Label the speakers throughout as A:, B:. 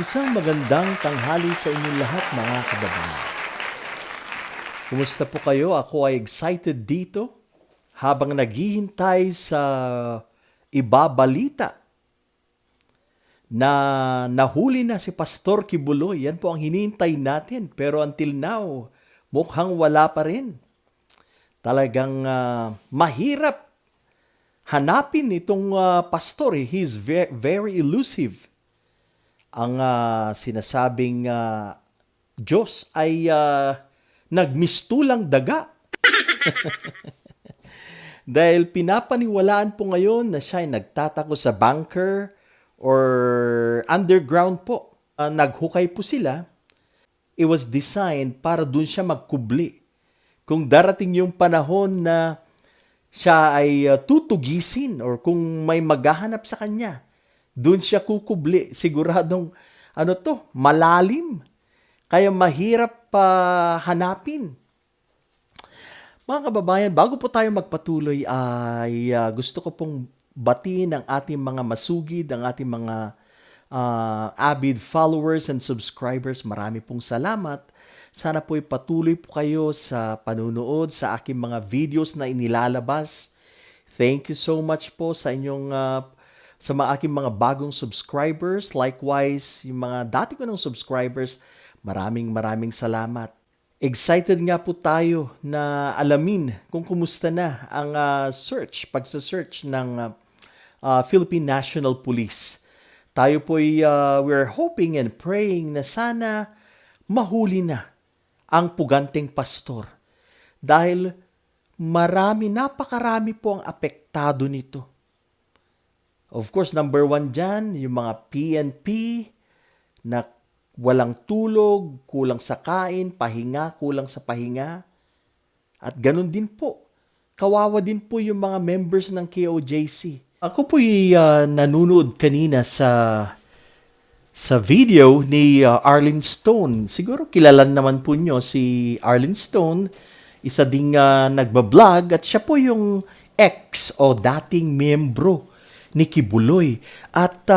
A: Isang magandang tanghali sa inyong lahat mga kababayan. Kumusta po kayo? Ako ay excited dito habang naghihintay sa ibabalita na nahuli na si Pastor Kibuloy. Yan po ang hinihintay natin. Pero until now, mukhang wala pa rin. Talagang mahirap hanapin itong pastor. He's very elusive. Ang sinasabing Diyos ay nagmistulang daga. Dahil pinapaniwalaan po ngayon na siya ay nagtatako sa bunker or underground po. Naghukay po sila. It was designed para dun siya magkubli. Kung darating yung panahon na siya ay tutugisin or kung may maghahanap sa kanya, doon siya kukubli. Siguradong malalim. Kaya mahirap hanapin. Mga kababayan, bago po tayo magpatuloy ay gusto ko pong batiin ang ating mga masugid, ang ating mga avid followers and subscribers. Marami pong salamat. Sana po patuloy po kayo sa panunood sa aking mga videos na inilalabas. Thank you so much po sa inyong sa mga aking mga bagong subscribers. Likewise, yung mga dati ko ng subscribers, maraming salamat. Excited nga po tayo na alamin kung kumusta na ang pagsa-search ng Philippine National Police. Tayo po'y we're hoping and praying na sana mahuli na ang puganteng pastor. Dahil napakarami po ang apektado nito. Of course, number one dyan, yung mga PNP na walang tulog, kulang sa kain, kulang sa pahinga. At ganun din po, kawawa din po yung mga members ng KOJC. Ako po'y nanonood kanina sa video ni Arlene Stone. Siguro kilala naman po nyo si Arlene Stone, isa ding nagbablog at siya po yung ex o dating membro ni Kibuloy. At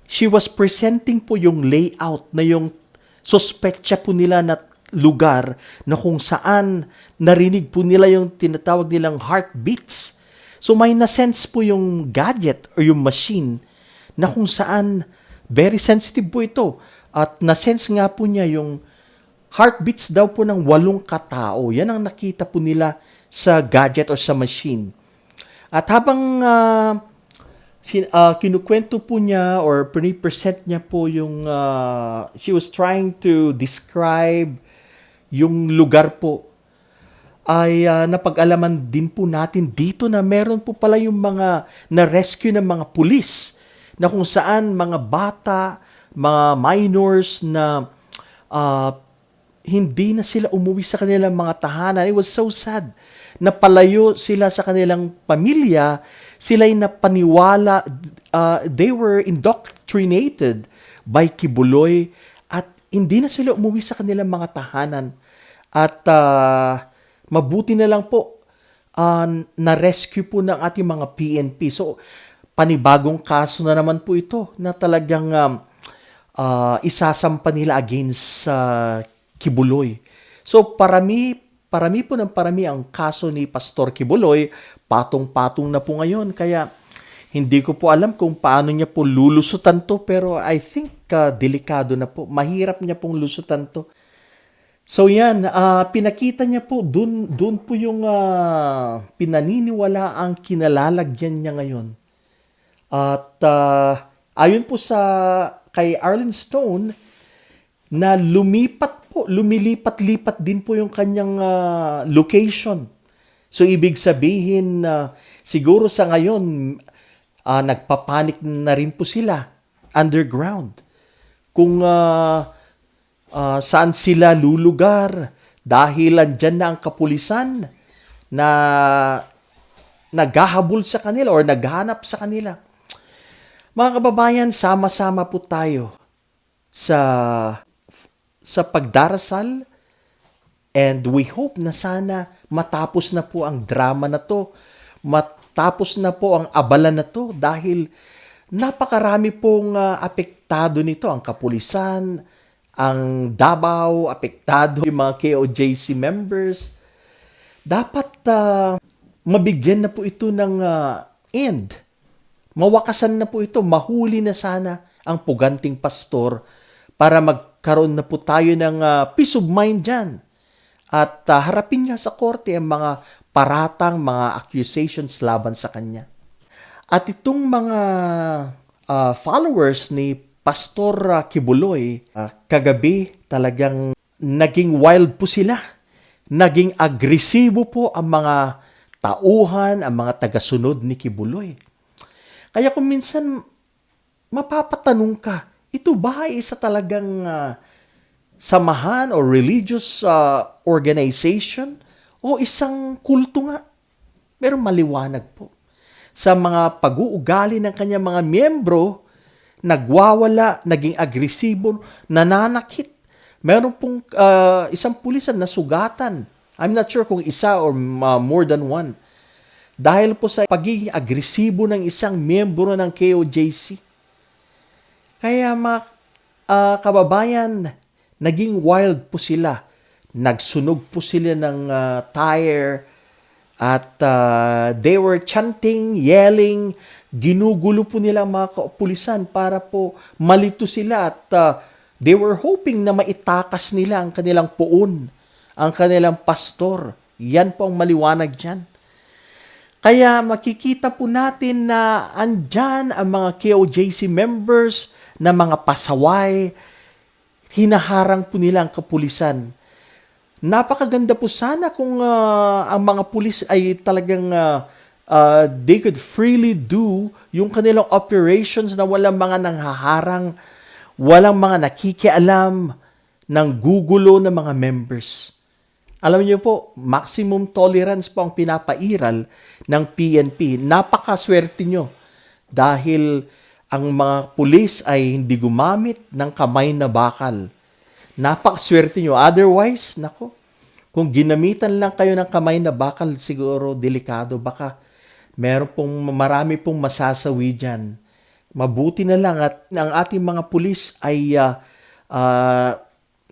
A: she was presenting po yung layout na yung suspectya po nila na lugar na kung saan narinig po nila yung tinatawag nilang heartbeats. So may na-sense po yung gadget or yung machine na kung saan very sensitive po ito. At na-sense nga po niya yung heartbeats daw po ng 8 katao. Yan ang nakita po nila sa gadget o sa machine. At habang kinukwento po niya or pre-present niya po yung she was trying to describe yung lugar po, ay napag-alaman din po natin dito na meron po pala yung mga na-rescue ng mga pulis na kung saan mga bata, mga minors na hindi na sila umuwi sa kanilang mga tahanan. It was so sad. Napalayo sila sa kanilang pamilya, sila'y napaniwala, they were indoctrinated by Kibuloy at hindi na sila umuwi sa kanilang mga tahanan. At mabuti na lang po, na-rescue po ng ating mga PNP. So, panibagong kaso na naman po ito na talagang isasampa nila against Kibuloy. So, parami ang kaso ni Pastor Kibuloy, patong-patong na po ngayon. Kaya hindi ko po alam kung paano niya po lulusutan to, pero I think delikado na po. Mahirap niya pong lusutan to. So yan, pinakita niya po, dun po yung pinaniniwala ang kinalalagyan niya ngayon. At ayon po kay Arlene Stone, na lumilipat-lipat din po yung kanyang location. So, ibig sabihin, siguro sa ngayon, nagpapanik na rin po sila underground. Kung saan sila lulugar dahil andyan na ang kapulisan na naghahabol sa kanila or naghanap sa kanila. Mga kababayan, sama-sama po tayo sa pagdarasal, and we hope na sana matapos na po ang drama na to, matapos na po ang abala na to, dahil napakarami pong apektado nito. Ang kapulisan, ang Davao, apektado yung mga KOJC members. Dapat mabigyan na po ito ng end. Mawakasan na po ito, mahuli na sana ang puganting pastor para magkaroon na po tayo ng peace of mind dyan. At harapin niya sa korte ang mga paratang, mga accusations laban sa kanya. At itong mga followers ni Pastor Kibuloy, kagabi talagang naging wild po sila. Naging agresibo po ang mga tauhan, ang mga tagasunod ni Kibuloy. Kaya kung minsan mapapatanong ka, ito ba ay isa talagang samahan o religious organization o isang kulto nga? Pero maliwanag po. Sa mga pag-uugali ng kanyang mga miyembro, nagwawala, naging agresibo, nananakit. Meron pong isang pulisan na sugatan. I'm not sure kung isa or more than one. Dahil po sa pagiging agresibo ng isang miyembro ng KOJC. Kaya mga kababayan, naging wild po sila. Nagsunog po sila ng tire at they were chanting, yelling, ginugulo po nila ang mga kapulisan para po malito sila at they were hoping na maitakas nila ang kanilang puon, ang kanilang pastor. Yan po ang maliwanag dyan. Kaya makikita po natin na andyan ang mga KOJC members na mga pasaway, hinaharang po nila ang kapulisan. Napakaganda po sana kung ang mga pulis ay talagang they could freely do yung kanilang operations na walang mga nanghaharang, walang mga nakikialam ng gugulo ng mga members. Alam niyo po, maximum tolerance po ang pinapairal ng PNP. Napakaswerte nyo dahil ang mga pulis ay hindi gumamit ng kamay na bakal. Napakaswerte nyo. Otherwise, nako, kung ginamitan lang kayo ng kamay na bakal, siguro delikado. Baka marami pong masasawi dyan. Mabuti na lang at ang ating mga pulis ay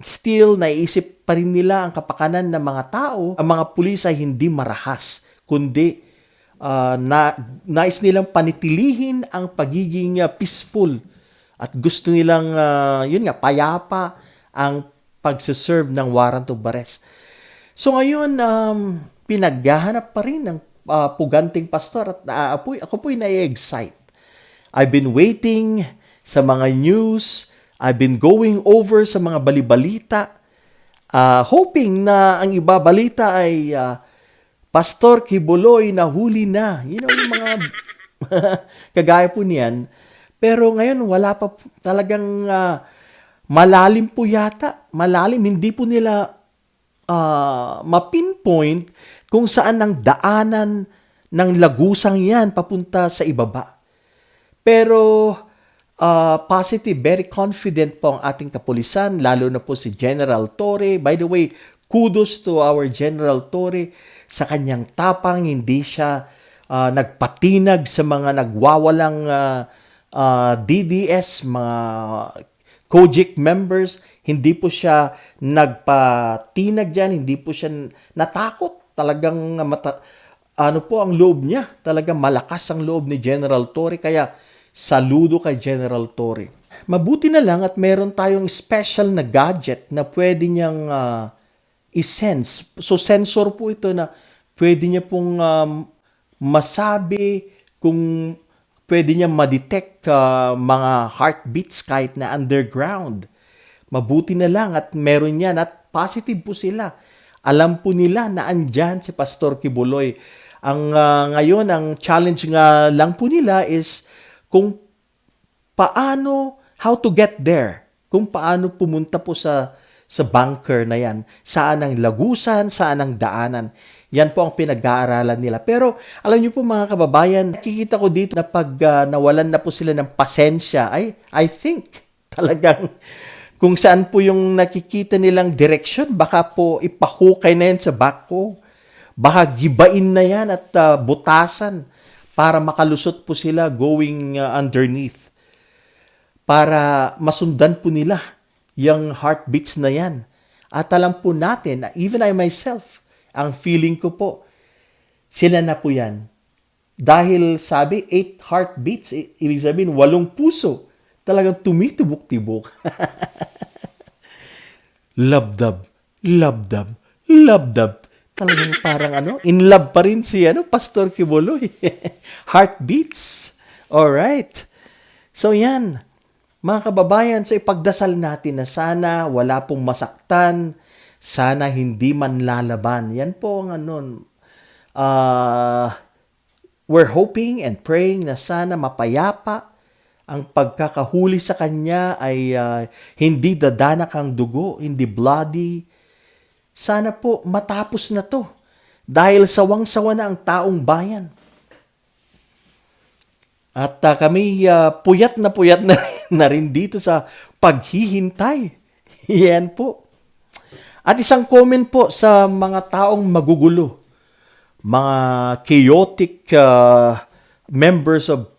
A: still naiisip pa rin nila ang kapakanan ng mga tao. Ang mga pulis ay hindi marahas, kundi nais nilang panitilihin ang pagiging peaceful at gusto nilang payapa ang pagsiserve ng warrant of arrest. So ngayon, pinaghahanap pa rin ng puganting pastor at ako po'y na-excite. I've been waiting sa mga news, I've been going over sa mga balibalita, hoping na ang ibabalita ay Pastor Kibuloy nahuli na. You know, yung mga kagaya po niyan. Pero ngayon, wala pa talagang malalim po yata. Malalim, hindi po nila mapinpoint kung saan ang daanan ng lagusang yan papunta sa ibaba. Pero positive, very confident po ang ating kapulisan, lalo na po si General Torre. By the way, kudos to our General Torre sa kanyang tapang. Hindi siya nagpatinag sa mga nagwawalang DDS, mga COJIC members. Hindi po siya nagpatinag dyan, hindi po siya natakot. Talagang ang loob niya. Talagang malakas ang loob ni General Torre. Kaya saludo kay General Torre. Mabuti na lang at meron tayong special na gadget na pwede niyang i-sense. So sensor po ito na pwede niya pong masabi kung pwede niya ma-detect mga heartbeats kahit na underground. Mabuti na lang at meron yan at positive po sila. Alam po nila na andyan si Pastor Kibuloy. Ngayon, ang challenge nga lang po nila is kung how to get there. Kung paano pumunta po sa bunker na yan. Saan ang lagusan, saan ang daanan. Yan po ang pinag-aaralan nila. Pero alam niyo po mga kababayan, nakikita ko dito na pag nawalan na po sila ng pasensya, I think talagang kung saan po yung nakikita nilang direksyon, baka po ipahukay na yan sa backhoe. Baka gibain na yan at butasan para makalusot po sila going underneath. Para masundan po nila yung heartbeats na yan. At alam po natin, even I myself, ang feeling ko po, sila na po yan. Dahil sabi, 8 heartbeats, ibig sabihin, 8 puso. Talagang tumitubok-tibok. Labdab, labdab, labdab. Talagang parang in love pa rin si Pastor Kibuloy. Heartbeats. Alright. So yan, mga kababayan, so ipagdasal natin na sana wala pong masaktan, sana hindi man lalaban. Yan po ang we're hoping and praying na sana mapayapa ang pagkakahuli sa kanya ay hindi dadanak ang dugo, hindi bloody. Sana po matapos na to dahil sawang-sawa na ang taong bayan. At kami puyat na na rin dito sa paghihintay. Yan po. At isang comment po sa mga taong magugulo, mga chaotic members of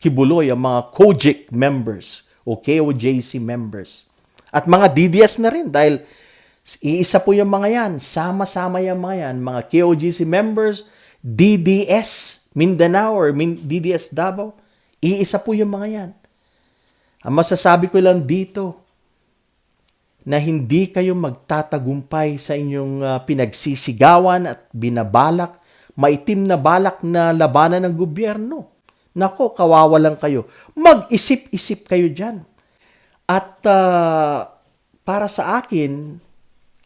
A: Kibuloy, ang mga COJIC members o KOJC members. At mga DDS na rin dahil iisa po yung mga yan, sama-sama yung mga yan, mga KOJC members, DDS Mindanao or DDS Davao, iisa po yung mga yan. Ang masasabi ko lang dito, na hindi kayo magtatagumpay sa inyong pinagsisigawan at binabalak, maitim na balak na labanan ng gobyerno. Nako, kawawalan kayo. Mag-isip-isip kayo dyan. At para sa akin,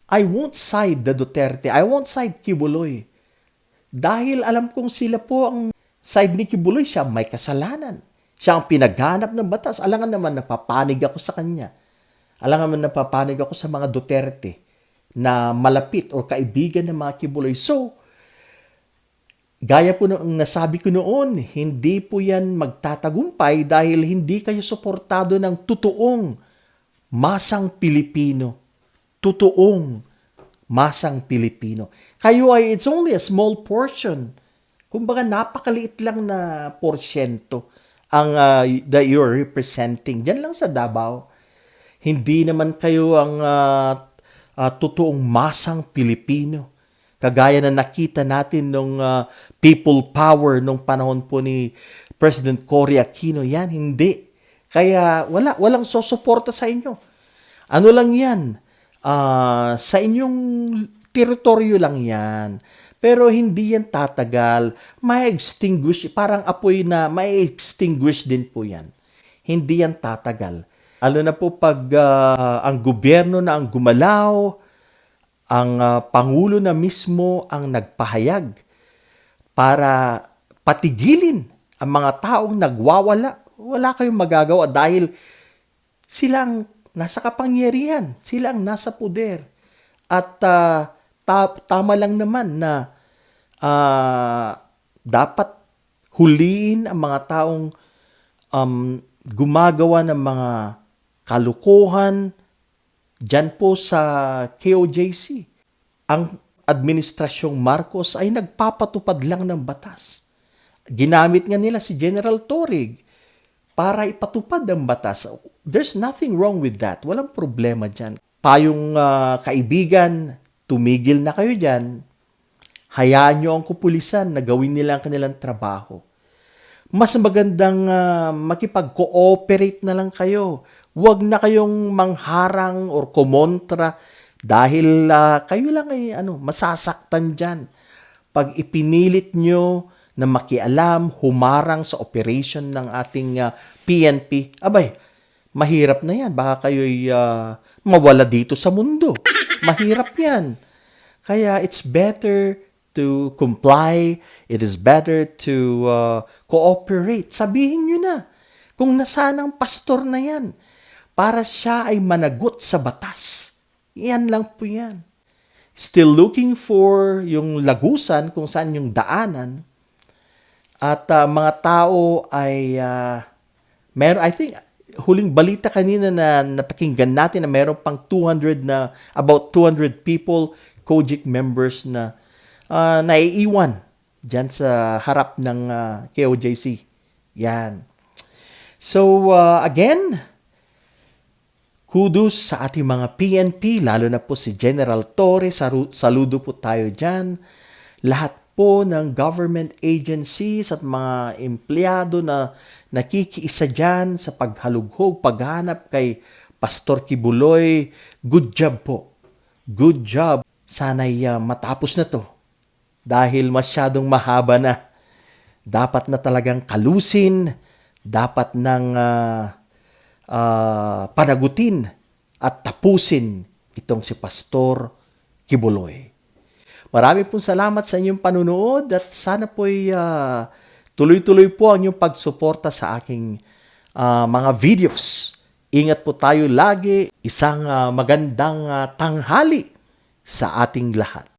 A: I won't side the Duterte. I won't side Kibuloy. Dahil alam kong sila po ang side ni Kibuloy, siya may kasalanan. Siya ang pinaghanap ng batas. Alangan naman napapanig ako sa kanya. Alangan naman napapanig ako sa mga Duterte na malapit o kaibigan ng mga Kibuloy. So, gaya po ng nasabi ko noon, hindi po yan magtatagumpay dahil hindi kayo suportado ng totoong masang Pilipino. Totoong masang Pilipino. Kayo ay, it's only a small portion. Kumbaga, napakaliit lang na porsyento ang that you're representing. Diyan lang sa Davao. Hindi naman kayo ang totoong masang Pilipino. Kagaya na nakita natin nung people power nung panahon po ni President Cory Aquino. Yan, hindi. Kaya walang susuporta sa inyo. Ano lang yan? Sa inyong teritoryo lang yan. Pero hindi yan tatagal. May-extinguish, parang apoy na may-extinguish din po yan. Hindi yan tatagal. Lalo na po pag ang gobyerno na ang gumalaw, ang Pangulo na mismo ang nagpahayag para patigilin ang mga taong nagwawala. Wala kayong magagawa dahil silang nasa kapangyarihan, silang nasa puder. At tama lang naman na dapat huliin ang mga taong gumagawa ng mga kalukuhan dyan po sa KOJC. Ang administrasyong Marcos ay nagpapatupad lang ng batas. Ginamit nga nila si General Torrig para ipatupad ang batas. There's nothing wrong with that. Walang problema dyan. Payong kaibigan, tumigil na kayo dyan. Hayaan nyo ang kapulisan na gawin nila ang kanilang trabaho. Mas magandang makipag-cooperate na lang kayo. Huwag na kayong mangharang or kumontra dahil kayo lang ay masasaktan dyan. Pag ipinilit nyo na makialam, humarang sa operation ng ating PNP, abay, mahirap na yan. Baka kayo'y mawala dito sa mundo. Mahirap yan. Kaya it's better to comply. It is better to cooperate. Sabihin nyo na kung nasaan ang pastor na yan para siya ay managot sa batas. Yan lang po yan. Still looking for yung lagusan kung saan yung daanan. At mga tao ay I think huling balita kanina na napakinggan natin na meron pang about 200 people, COJIC members na naiiwan dyan sa harap ng KOJC. Yan. So, again, kudos sa ating mga PNP, lalo na po si General Torre. Saludo po tayo dyan. Lahat po ng government agencies at mga empleyado na nakikiisa dyan sa paghalughog, paghanap kay Pastor Kibuloy. Good job po. Good job. Sana'y matapos na to. Dahil masyadong mahaba na. Dapat na talagang kalusin. Dapat nang panagutin at tapusin itong si Pastor Kibuloy. Marami pong salamat sa inyong panunood at sana po'y tuloy-tuloy po ang inyong pagsuporta sa aking mga videos. Ingat po tayo lagi. Isang magandang tanghali sa ating lahat.